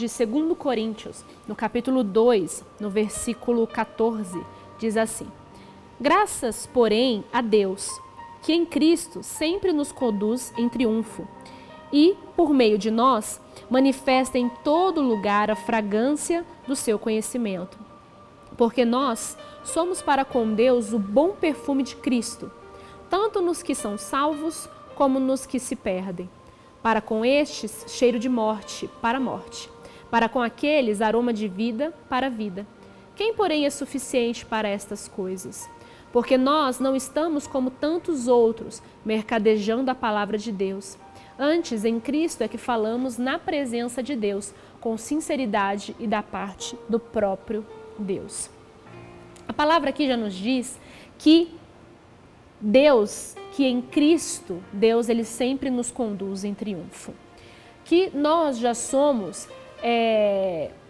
de 2 Coríntios, no capítulo 2, no versículo 14, diz assim: Graças, porém, a Deus, que em Cristo sempre nos conduz em triunfo e, por meio de nós, manifesta em todo lugar a fragrância do seu conhecimento. Porque nós somos para com Deus o bom perfume de Cristo, tanto nos que são salvos como nos que se perdem. Para com estes, cheiro de morte, para a morte. Para com aqueles, aroma de vida, para a vida. Quem, porém, é suficiente para estas coisas? Porque nós não estamos como tantos outros, mercadejando a palavra de Deus. Antes, em Cristo é que falamos na presença de Deus, com sinceridade e da parte do próprio Deus. A palavra aqui já nos diz que Deus, que em Cristo, Deus ele sempre nos conduz em triunfo. Que nós já somos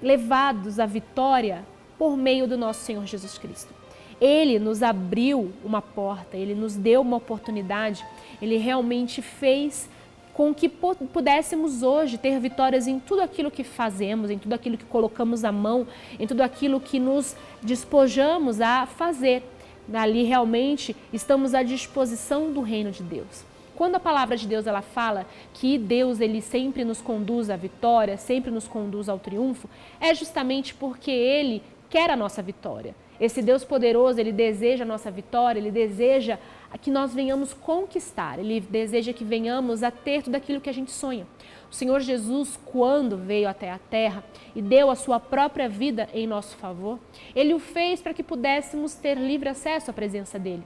levados à vitória por meio do nosso Senhor Jesus Cristo. Ele nos abriu uma porta, Ele nos deu uma oportunidade, Ele realmente fez com que pudéssemos hoje ter vitórias em tudo aquilo que fazemos, em tudo aquilo que colocamos a mão, em tudo aquilo que nos despojamos a fazer. Ali realmente estamos à disposição do reino de Deus. Quando a palavra de Deus ela fala que Deus ele sempre nos conduz à vitória, sempre nos conduz ao triunfo, é justamente porque Ele quer a nossa vitória. Esse Deus poderoso, Ele deseja a nossa vitória, Ele deseja que nós venhamos conquistar, Ele deseja que venhamos a ter tudo aquilo que a gente sonha. O Senhor Jesus, quando veio até a terra e deu a sua própria vida em nosso favor, Ele o fez para que pudéssemos ter livre acesso à presença dEle.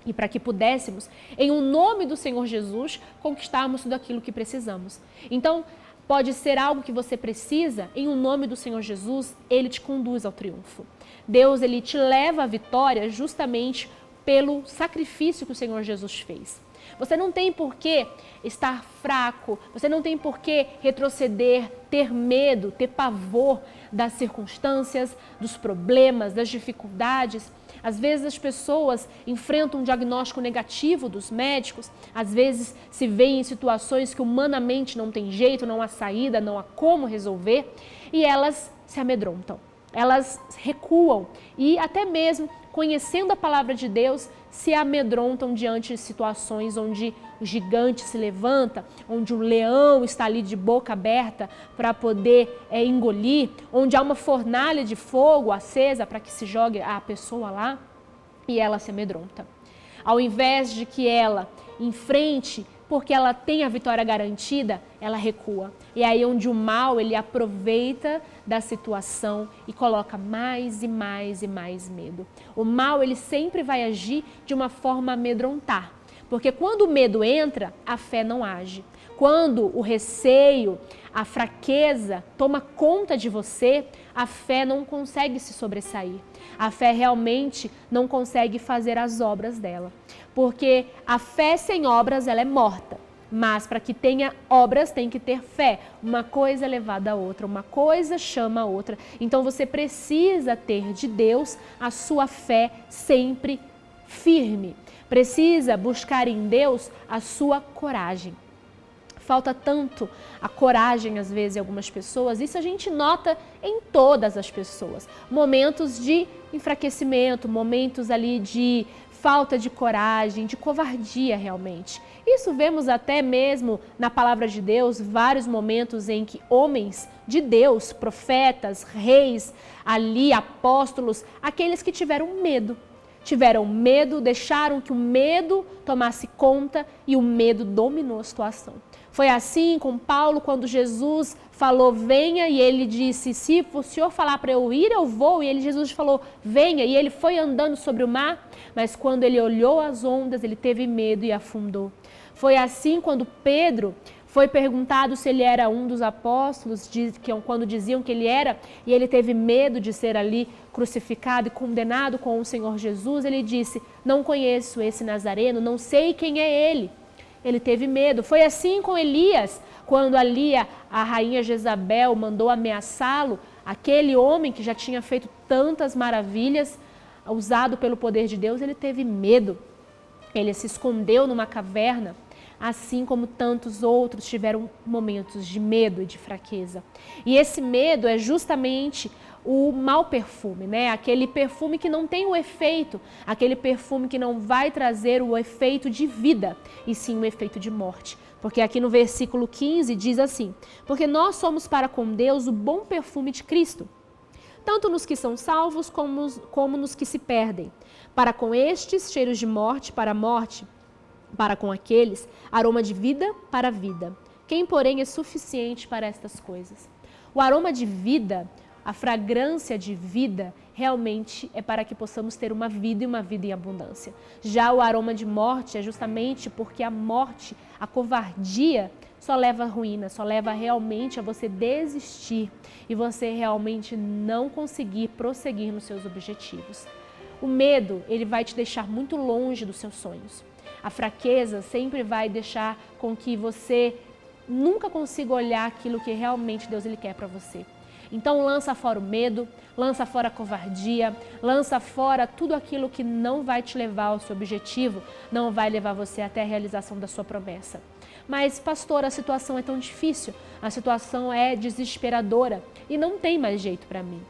E para que pudéssemos, em o nome do Senhor Jesus, conquistarmos tudo aquilo que precisamos. Então, pode ser algo que você precisa, em o nome do Senhor Jesus, Ele te conduz ao triunfo. Deus, Ele te leva à vitória justamente pelo sacrifício que o Senhor Jesus fez. Você não tem por que estar fraco, você não tem por que retroceder, ter medo, ter pavor das circunstâncias, dos problemas, das dificuldades. Às vezes as pessoas enfrentam um diagnóstico negativo dos médicos, às vezes se veem em situações que humanamente não tem jeito, não há saída, não há como resolver, e elas se amedrontam, elas recuam e até mesmo conhecendo a palavra de Deus, se amedrontam diante de situações onde o gigante se levanta, onde o leão está ali de boca aberta para poder engolir, onde há uma fornalha de fogo acesa para que se jogue a pessoa lá, e ela se amedronta. Ao invés de que ela enfrente, porque ela tem a vitória garantida, ela recua. E aí onde o mal, ele aproveita da situação e coloca mais e mais e mais medo. O mal, ele sempre vai agir de uma forma a amedrontar. Porque quando o medo entra, a fé não age. Quando o receio, a fraqueza toma conta de você, a fé não consegue se sobressair. A fé realmente não consegue fazer as obras dela. Porque a fé sem obras, ela é morta. Mas para que tenha obras, tem que ter fé. Uma coisa é levada a outra, uma coisa chama a outra. Então você precisa ter de Deus a sua fé sempre firme. Precisa buscar em Deus a sua coragem. Falta tanto a coragem, às vezes, em algumas pessoas. Isso a gente nota em todas as pessoas. Momentos de enfraquecimento, momentos ali de falta de coragem, de covardia realmente. Isso vemos até mesmo na palavra de Deus, vários momentos em que homens de Deus, profetas, reis, ali, apóstolos, aqueles que tiveram medo, deixaram que o medo tomasse conta e o medo dominou a situação. Foi assim com Paulo, quando Jesus falou, venha, e ele disse, se o Senhor falar para eu ir, eu vou. E Jesus falou, venha, e ele foi andando sobre o mar, mas quando ele olhou as ondas, ele teve medo e afundou. Foi assim quando Pedro foi perguntado se ele era um dos apóstolos, quando diziam que ele era, e ele teve medo de ser ali crucificado e condenado com o Senhor Jesus, ele disse, não conheço esse Nazareno, não sei quem é ele. Ele teve medo. Foi assim com Elias, quando ali a rainha Jezabel mandou ameaçá-lo, aquele homem que já tinha feito tantas maravilhas, usado pelo poder de Deus, ele teve medo. Ele se escondeu numa caverna, assim como tantos outros tiveram momentos de medo e de fraqueza. E esse medo é justamente o mau perfume, né? Aquele perfume que não tem o efeito, aquele perfume que não vai trazer o efeito de vida, e sim o efeito de morte. Porque aqui no versículo 15 diz assim: porque nós somos para com Deus o bom perfume de Cristo, tanto nos que são salvos como nos que se perdem. Para com estes, cheiros de morte para a morte, para com aqueles, aroma de vida para a vida. Quem, porém, é suficiente para estas coisas? O aroma de vida, a fragrância de vida, realmente é para que possamos ter uma vida e uma vida em abundância. Já o aroma de morte é justamente porque a morte, a covardia, só leva à ruína, só leva realmente a você desistir e você realmente não conseguir prosseguir nos seus objetivos. O medo, ele vai te deixar muito longe dos seus sonhos. A fraqueza sempre vai deixar com que você nunca consiga olhar aquilo que realmente Deus ele quer para você. Então lança fora o medo, lança fora a covardia, lança fora tudo aquilo que não vai te levar ao seu objetivo, não vai levar você até a realização da sua promessa. Mas, pastor, a situação é tão difícil, a situação é desesperadora e não tem mais jeito para mim.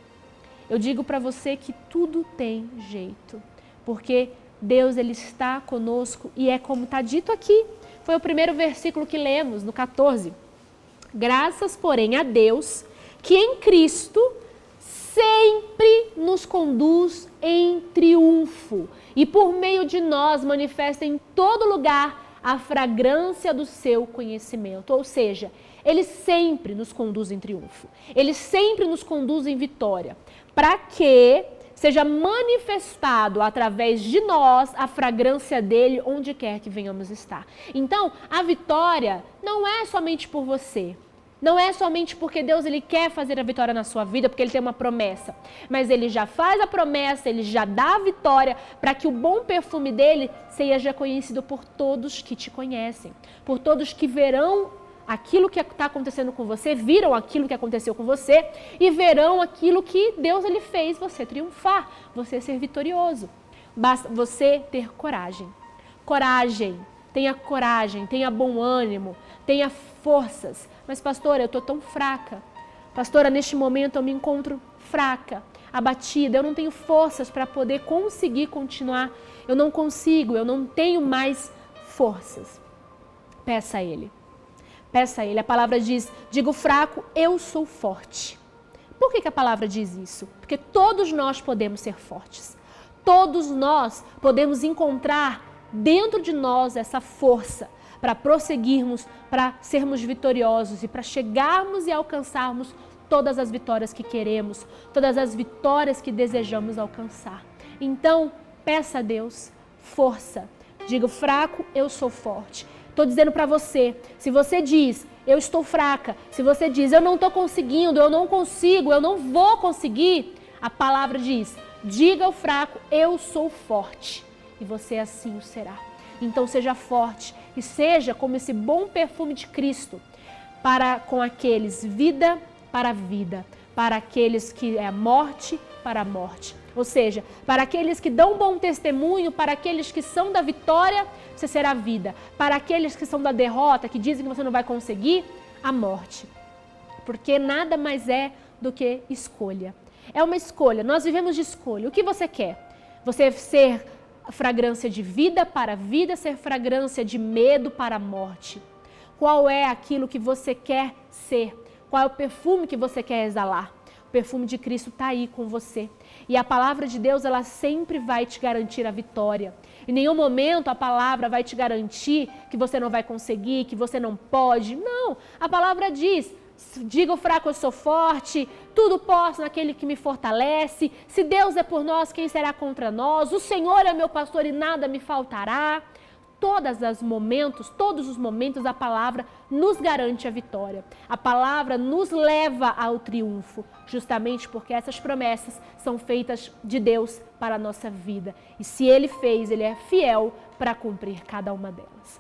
Eu digo para você que tudo tem jeito, porque Deus ele está conosco e é como está dito aqui. Foi o primeiro versículo que lemos, no 14. Graças, porém, a Deus, que em Cristo sempre nos conduz em triunfo e por meio de nós manifesta em todo lugar a fragrância do seu conhecimento. Ou seja, ele sempre nos conduz em triunfo, ele sempre nos conduz em vitória, para que seja manifestado através de nós a fragrância dele onde quer que venhamos estar. Então, a vitória não é somente por você, não é somente porque Deus ele quer fazer a vitória na sua vida, porque ele tem uma promessa, mas ele já faz a promessa, ele já dá a vitória para que o bom perfume dele seja conhecido por todos que te conhecem, por todos que verão aquilo que está acontecendo com você, viram aquilo que aconteceu com você e verão aquilo que Deus ele fez você triunfar, você ser vitorioso. Basta você ter coragem. Coragem, tenha bom ânimo, tenha forças. Mas, pastora, eu estou tão fraca. Pastora, neste momento eu me encontro fraca, abatida, eu não tenho forças para poder conseguir continuar. Eu não consigo, eu não tenho mais forças. Peça a Ele. Peça a Ele. A palavra diz, digo fraco, eu sou forte. Por que a palavra diz isso? Porque todos nós podemos ser fortes. Todos nós podemos encontrar dentro de nós essa força para prosseguirmos, para sermos vitoriosos e para chegarmos e alcançarmos todas as vitórias que queremos, todas as vitórias que desejamos alcançar. Então, peça a Deus força. Digo fraco, eu sou forte. Estou dizendo para você, se você diz, eu estou fraca, se você diz, eu não estou conseguindo, eu não consigo, eu não vou conseguir, a palavra diz, diga ao fraco, eu sou forte. E você assim o será. Então seja forte e seja como esse bom perfume de Cristo para com aqueles vida para a vida, para aqueles que é morte para a morte. Ou seja, para aqueles que dão bom testemunho, para aqueles que são da vitória, você será vida. Para aqueles que são da derrota, que dizem que você não vai conseguir, a morte. Porque nada mais é do que escolha. É uma escolha, nós vivemos de escolha. O que você quer? Você ser fragrância de vida para a vida, ser fragrância de medo para a morte. Qual é aquilo que você quer ser? Qual é o perfume que você quer exalar? O perfume de Cristo está aí com você. E a palavra de Deus, ela sempre vai te garantir a vitória. Em nenhum momento a palavra vai te garantir que você não vai conseguir, que você não pode. Não, a palavra diz, diga o fraco eu sou forte, tudo posso naquele que me fortalece. Se Deus é por nós, quem será contra nós? O Senhor é meu pastor e nada me faltará. Todos os momentos a palavra nos garante a vitória. A palavra nos leva ao triunfo, justamente porque essas promessas são feitas de Deus para a nossa vida. E se Ele fez, Ele é fiel para cumprir cada uma delas.